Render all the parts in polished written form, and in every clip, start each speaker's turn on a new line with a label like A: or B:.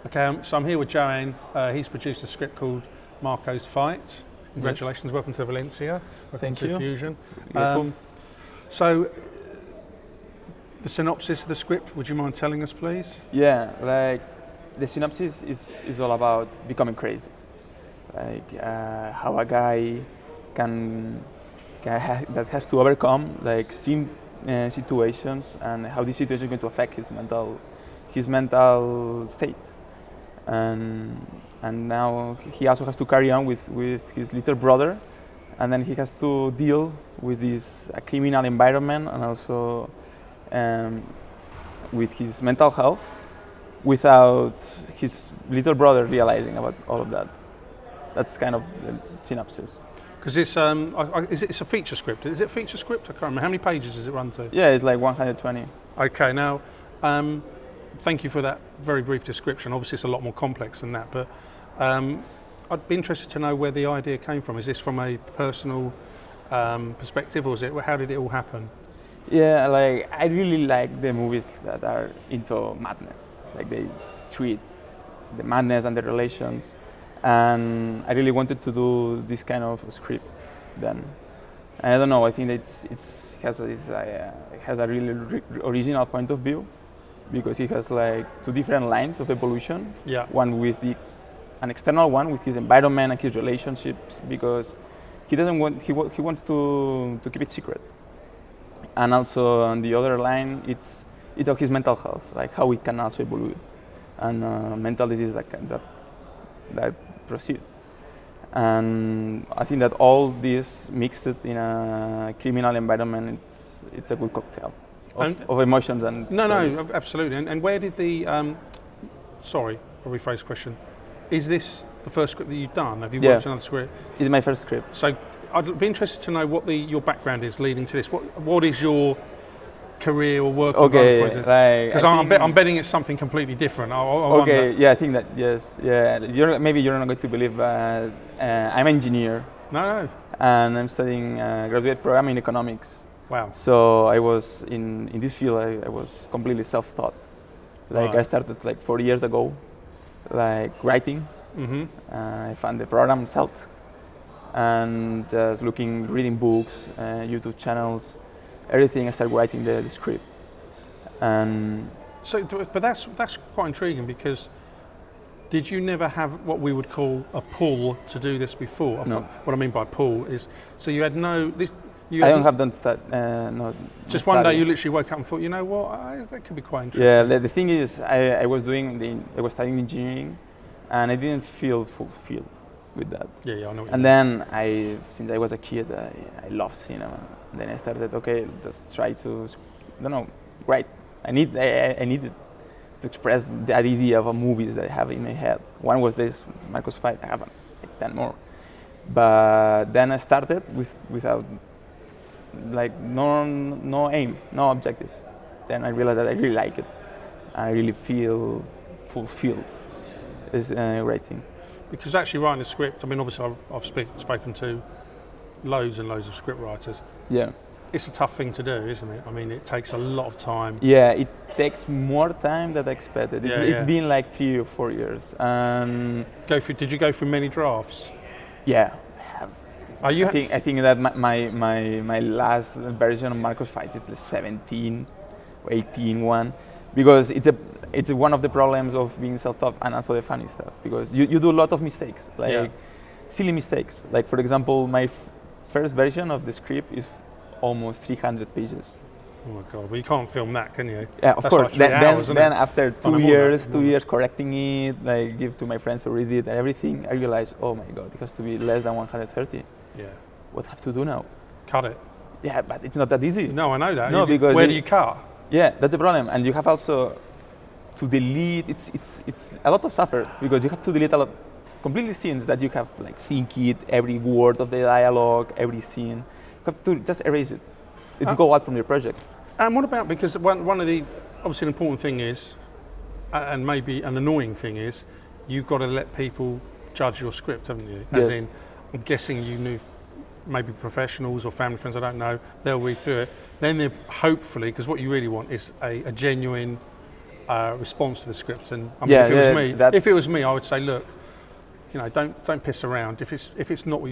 A: Okay, so I'm here with Joan. He's produced a script called Marco's Fight. Congratulations, yes. Welcome to Valencia. Welcome
B: Thank
A: to
B: you.
A: Fusion.
B: So,
A: the synopsis of the script, would you mind telling us, please?
B: yeah, like the synopsis is all about becoming crazy. Like how a guy that has to overcome like extreme situations and how this situation is going to affect his mental state. And now he also has to carry on with his little brother, and then he has to deal with this criminal environment and also with his mental health without his little brother realizing about all of that. That's kind of the synopsis.
A: Because it's a feature script. Is it a feature script? I can't remember. How many pages does it run to?
B: Yeah, it's like 120.
A: Okay, now thank you for that very brief description. Obviously it's a lot more complex than that, but I'd be interested to know where the idea came from. Is this from a personal perspective, or how did it all happen?
B: Yeah, like I really like the movies that are into madness. Like they treat the madness and the relations, and I really wanted to do this kind of script then. And I don't know, I think it has a really original point of view, because he has like two different lines of evolution.
A: Yeah.
B: One with an external one with his environment and his relationships, because he wants to keep it secret. And also on the other line, it's of his mental health, like how it can also evolve, and mental disease that proceeds. And I think that all this mixed in a criminal environment, it's a good cocktail of emotions and
A: No,
B: stories.
A: absolutely. And where did the sorry, I'll rephrase the question. Is this the first script that you've done? Have you worked on another script?
B: It's my first script.
A: So I'd be interested to know what your background is leading to this. What is your career or work?
B: Okay,
A: because I'm betting it's something completely different.
B: Okay, yeah, I think that yes, yeah. Maybe you're not going to believe, but I'm an engineer.
A: No.
B: And I'm studying a graduate program in economics.
A: Wow.
B: So I was in this field. I was completely self-taught. Like I started like 4 years ago, like writing.
A: Mm-hmm.
B: I found the program helped, and just reading books, YouTube channels, everything. I started writing the script. And
A: so, but that's quite intriguing, because did you never have what we would call a pull to do this before?
B: No.
A: What I mean by pull is, so you had no.
B: I don't have done no.
A: Just one day you literally woke up and thought, you know what, that could be quite interesting.
B: Yeah, the thing is, I was studying engineering, and I didn't feel fulfilled with that.
A: Yeah, I know.
B: And then since I was a kid, I loved cinema. And then I started, just try to, write. I needed to express the idea of movies that I have in my head. One was this, Marco's Fight. I have like 10 more. But then I started without like no aim, no objective. Then I realized that I really like it. I really feel fulfilled as writing.
A: Because actually writing a script, I mean, obviously I've spoken to loads and loads of script writers.
B: Yeah.
A: It's a tough thing to do, isn't it? I mean, it takes a lot of time.
B: Yeah, it takes more time than I expected.
A: Yeah.
B: It's been like 3 or 4 years.
A: Did you go through many drafts?
B: Yeah, I have. I think that my last version of Marco's Fight is the 17 or 18 one, because it's one of the problems of being self-taught, and also the funny stuff, because you do a lot of mistakes, like silly mistakes. Like for example, my first version of the script is almost 300 pages.
A: Oh my God! Well, you can't film that, can you?
B: Yeah, of course.
A: Like 3 hours,
B: then after 2 years, 2 years correcting it, like give to my friends to read it and everything, I realized, oh my God, it has to be less than 130.
A: Yeah.
B: What have to do now?
A: Cut it.
B: Yeah, but it's not that easy.
A: No, I know that.
B: No, because
A: where do you cut?
B: Yeah, that's the problem, and you have also to delete. It's a lot of suffer, because you have to delete a lot, completely scenes that you have like think it, every word of the dialogue, every scene. You have to just erase it. It's go out from your project.
A: And what about, because one of the, obviously an important thing is, and maybe an annoying thing is, you've got to let people judge your script, haven't you? As
B: Yes.
A: in, I'm guessing you knew maybe professionals or family friends, I don't know, they'll read through it. Then they're hopefully, because what you really want is a genuine response to the script. And I mean, if it was me, I would say, look, you know, don't piss around. If it's not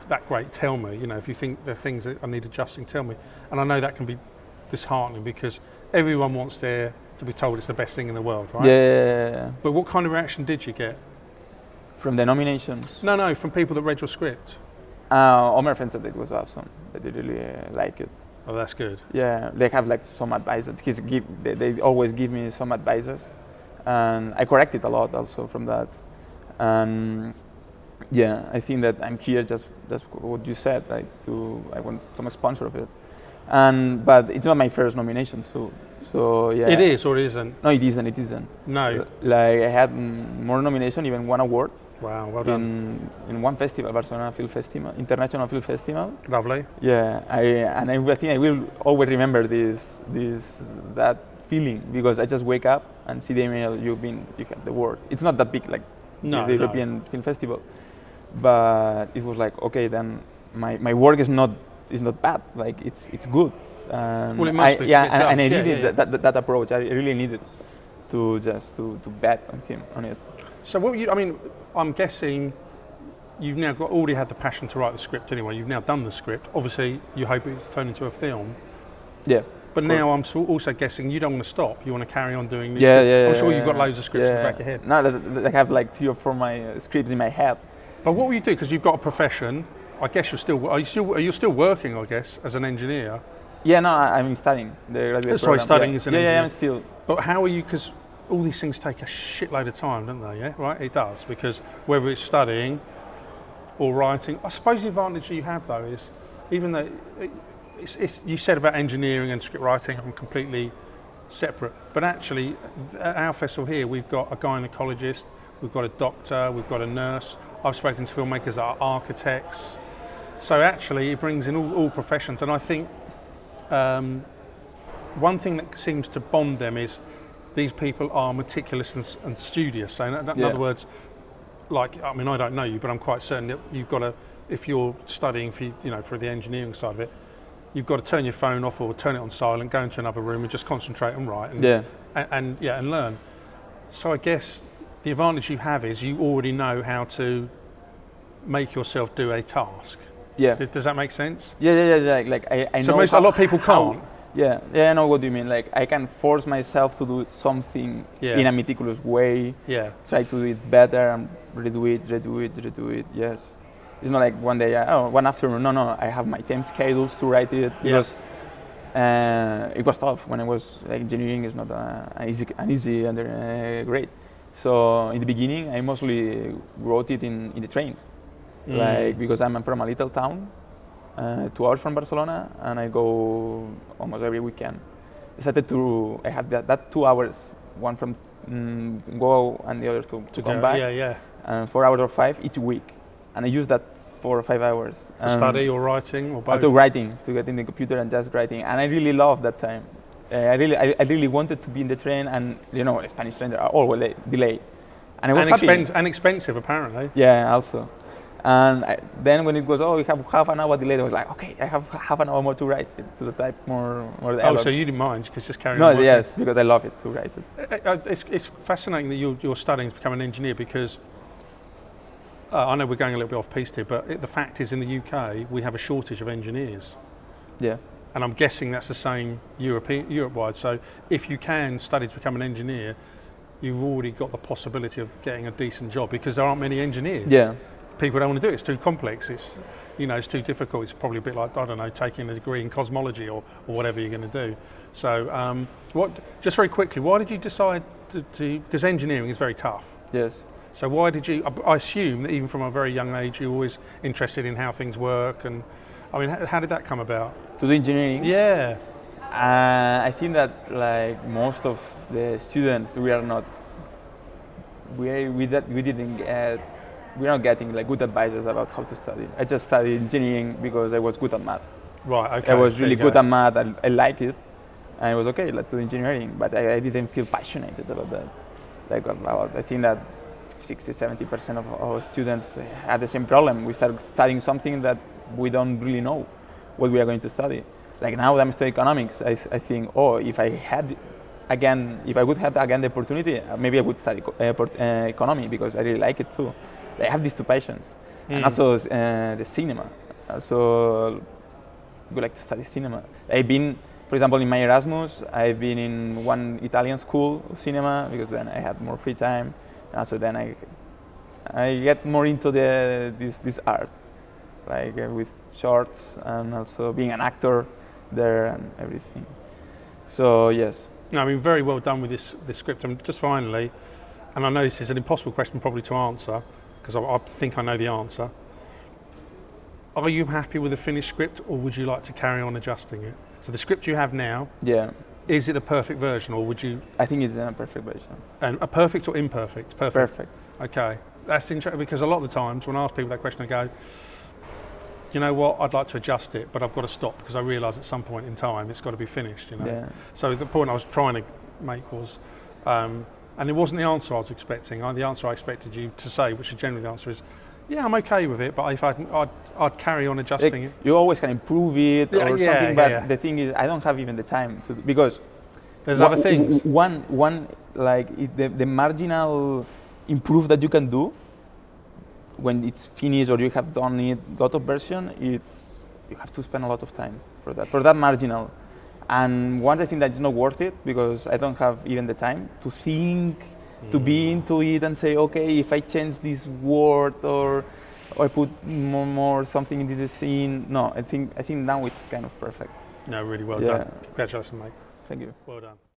A: that great, tell me. You know, if you think there are things that I need adjusting, tell me. And I know that can be disheartening because everyone wants to be told it's the best thing in the world, right?
B: Yeah.
A: But what kind of reaction did you get?
B: From the nominations?
A: No, from people that read your script.
B: All my friends said it was awesome. That they really like it.
A: Oh, that's good.
B: Yeah, they have like some advisors. They always give me some advisors, and I corrected a lot also from that. And yeah, I think that I'm here just what you said. Like I want some sponsor of it, but it's not my first nomination too. So yeah.
A: It is or it isn't?
B: No, it isn't. It isn't.
A: No.
B: Like I had more nomination, even one award.
A: Wow, well done.
B: In one festival, Barcelona Film Festival, International Film Festival.
A: Lovely.
B: Yeah, I think I will always remember that feeling because I just wake up and see the email you have the award. It's not that big like the European Film Festival, but it was like okay, then my work is not bad. Like it's good.
A: Well, it must be.
B: Yeah, and I needed that approach. I really needed to bet on it.
A: So I'm guessing you've now already had the passion to write the script anyway. You've now done the script. Obviously, you hope it's turned into a film.
B: Yeah.
A: But now I'm also guessing you don't want to stop. You want to carry on doing this.
B: Yeah.
A: I'm sure you've got loads of scripts in the back of your head.
B: No, I have like 3 or 4 my scripts in my head.
A: But what will you do? Because you've got a profession. I guess are you still working? I guess as an engineer.
B: Yeah, no, I'm studying the graduate program.
A: Studying as an engineer.
B: Yeah, I'm still.
A: But how are you? Because all these things take a shitload of time, don't they? Yeah, right. It does because whether it's studying or writing, I suppose the advantage you have though is, even though you said about engineering and script writing are completely separate, but actually at our festival here we've got a gynecologist, we've got a doctor, we've got a nurse. I've spoken to filmmakers that are architects. So actually it brings in all professions, and I think one thing that seems to bond them is these people are meticulous and studious. So in other words, like, I mean, I don't know you, but I'm quite certain that you've got to, if you're studying for the engineering side of it, you've got to turn your phone off or turn it on silent, go into another room and just concentrate and write and learn. So I guess the advantage you have is you already know how to make yourself do a task.
B: Yeah.
A: Does that make sense?
B: Yeah. Like I know.
A: So a lot of people can't.
B: Yeah, I know what you mean. Like I can force myself to do something in a meticulous way.
A: Yeah.
B: Try to do it better and redo it. Yes. It's not like one day, one afternoon. No. I have my time schedules to write it because it was tough when I was like engineering is not an easy grade. So in the beginning, I mostly wrote it in the trains, like because I'm from a little town. 2 hours from Barcelona, and I go almost every weekend. I had that 2 hours, one from go and the other to come back. And 4 hours or 5 each week, and I use that 4 or 5 hours.
A: To study or writing or both?
B: To writing, to get in the computer and just writing, and I really loved that time. I really wanted to be in the train, and Spanish trains are always delayed, and I was happy.
A: And expensive apparently.
B: Yeah, also. And then when it goes, we have half an hour delayed, I was like, okay, I have half an hour more to write it, to type more the
A: dialogues. So you didn't mind, because just carry on.
B: No, yes, because I love it to write it.
A: It's fascinating that you're studying to become an engineer, because I know we're going a little bit off piste here, but the fact is in the UK, we have a shortage of engineers.
B: Yeah.
A: And I'm guessing that's the same Europe-wide. So if you can study to become an engineer, you've already got the possibility of getting a decent job, because there aren't many engineers.
B: Yeah.
A: People don't want to do it. It's too complex. It's too difficult. It's probably a bit like, I don't know, taking a degree in cosmology or whatever you're going to do. So, just very quickly, why did you decide to? Because engineering is very tough.
B: Yes.
A: So why did you? I assume that even from a very young age, you're always interested in how things work. And I mean, how did that come about?
B: To do engineering?
A: Yeah.
B: I think that like most of the students, we're not getting like good advices about how to study. I just studied engineering because I was good at math.
A: Right, okay.
B: I was really good at math, I liked it, and it was okay, let's do engineering, but I didn't feel passionate about that. I think that 60-70% of our students have the same problem. We start studying something that we don't really know what we are going to study. Like now that I'm studying economics, I think, if I had again, if I would have again the opportunity, maybe I would study economy because I really like it too. I have these two passions, and also the cinema. So I would like to study cinema. I've been, for example, in my Erasmus, I've been in one Italian school of cinema because then I had more free time, and also then I get more into this art, like with shorts and also being an actor there and everything. So yes.
A: No, I mean, very well done with this script. And just finally, and I know this is an impossible question probably to answer because I think I know the answer. Are you happy with the finished script, or would you like to carry on adjusting it? So the script you have now,
B: yeah,
A: is it a perfect version, or would you?
B: I think it's a perfect version.
A: And a perfect or imperfect? Perfect.
B: Perfect.
A: Okay, that's interesting because a lot of the times when I ask people that question, I go, you know what, I'd like to adjust it, but I've got to stop because I realise at some point in time it's got to be finished. You know.
B: Yeah.
A: So the point I was trying to make was, and it wasn't the answer I was expecting. The answer I expected you to say, which is generally the answer is, yeah, I'm okay with it, but if I'd carry on adjusting it.
B: You always can improve it or something, but the thing is, I don't have even the time to because
A: there's other things.
B: One like the marginal improve that you can do when it's finished or you have done it, lot of version, you have to spend a lot of time for that marginal. And one, I think that it's not worth it because I don't have even the time to think, to be into it and say, okay, if I change this word or I put more something in this scene. No, I think now it's kind of perfect.
A: No, really well done. Congratulations, mate.
B: Thank you.
A: Well done.